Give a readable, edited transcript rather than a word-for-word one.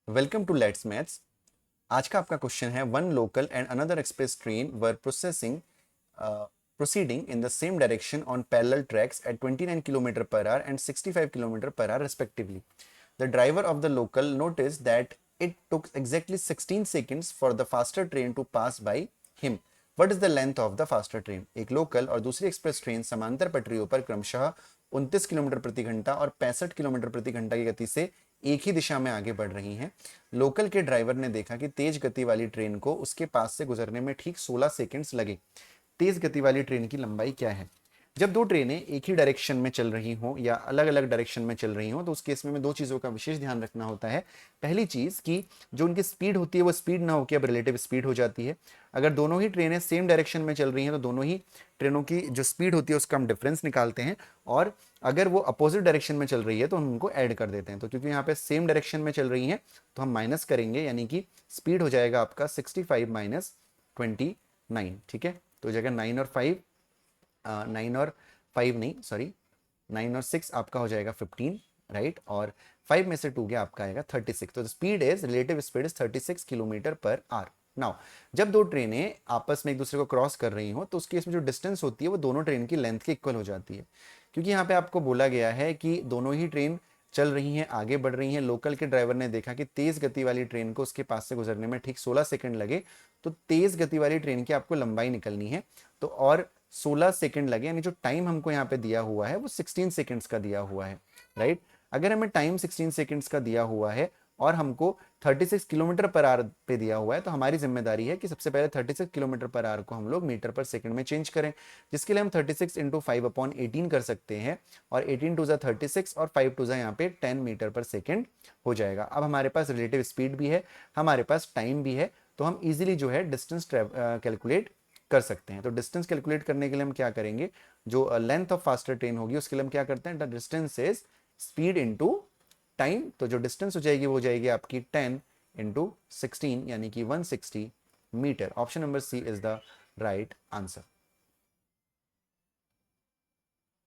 Welcome to let's maths. आज का आपका क्वेश्चन है one local and another express train were proceeding in the same direction on parallel tracks at 29 km per hour and 65 km per hour respectively. The driver of the local noticed that it took exactly 16 seconds for the faster train to pass by him. What is the length of the faster train? एक local और दूसरी express train समांतर पटरियों पर क्रमशः 29 kilometre प्रति घंटा और 65 किलोमीटर प्रति घंटा की गति से एक ही दिशा में आगे बढ़ रही हैं। लोकल के ड्राइवर ने देखा कि तेज गति वाली ट्रेन को उसके पास से गुजरने में ठीक 16 सेकंड्स लगे। तेज गति वाली ट्रेन की लंबाई क्या है? जब दो ट्रेनें एक ही डायरेक्शन में चल रही हों या अलग अलग डायरेक्शन में चल रही हों तो उस केस में दो चीज़ों का विशेष ध्यान रखना होता है। पहली चीज़ कि जो उनकी स्पीड होती है वो स्पीड ना होकर अब रिलेटिव स्पीड हो जाती है। अगर दोनों ही ट्रेनें सेम डायरेक्शन में चल रही हैं तो दोनों ही ट्रेनों की जो स्पीड होती है उसका हम डिफरेंस निकालते हैं, और अगर वो अपोजिट डायरेक्शन में चल रही है तो हम उनको ऐड कर देते हैं। तो क्योंकि यहाँ पे सेम डायरेक्शन में चल रही हैं तो हम माइनस करेंगे, यानी कि स्पीड हो जाएगा आपका 65 माइनस 29। ठीक है, तो जगह 9 और 5, 9 और 5 नहीं, सॉरी 9 और 6 आपका हो जाएगा 15, राइट, और 5 में से 2 गया आपका आएगा 36। तो speed is relative speed is 36 kilometre per hour. Now जब दो ट्रेनें आपस में एक दूसरे को क्रॉस कर रही हो तो उस केस में जो डिस्टेंस होती है वो दोनों ट्रेन की लेंथ के इक्वल हो जाती है। क्योंकि यहाँ पे आपको बोला गया है कि दोनों ही ट्रेन चल रही हैं, आगे बढ़ रही हैं। लोकल के ड्राइवर ने देखा कि तेज गति वाली ट्रेन को उसके पास से गुजरने में ठीक 16 सेकंड लगे। तो तेज गति वाली ट्रेन की आपको लंबाई निकलनी है, तो और 16 सेकंड लगे, यानी जो टाइम हमको यहाँ पे दिया हुआ है वो 16 सेकंड्स का दिया हुआ है, राइट। अगर हमें टाइम 16 सेकंड्स का दिया हुआ है और हमको 36 किलोमीटर पर आवर पे दिया हुआ है, तो हमारी जिम्मेदारी है कि सबसे पहले 36 किलोमीटर पर आवर को हम लोग मीटर पर सेकंड में चेंज करें, जिसके लिए हम 36 इंटू 5/18 कर सकते हैं, और 18 टू ज़ा 36 और 5 टू ज़ा यहाँ पे 10 मीटर पर सेकंड हो जाएगा। अब हमारे पास रिलेटिव स्पीड भी है, हमारे पास टाइम भी है, तो हम इजीली जो है डिस्टेंस कैलकुलेट कर सकते हैं। तो डिस्टेंस कैलकुलेट करने के लिए हम क्या करेंगे, जो लेंथ ऑफ फास्टर ट्रेन होगी उसके लिए हम क्या करते हैं, the distance is speed into time. तो जो डिस्टेंस हो जाएगी वो हो जाएगी आपकी 10 इंटू 16, यानी कि 160 metre. Option number C is the right answer.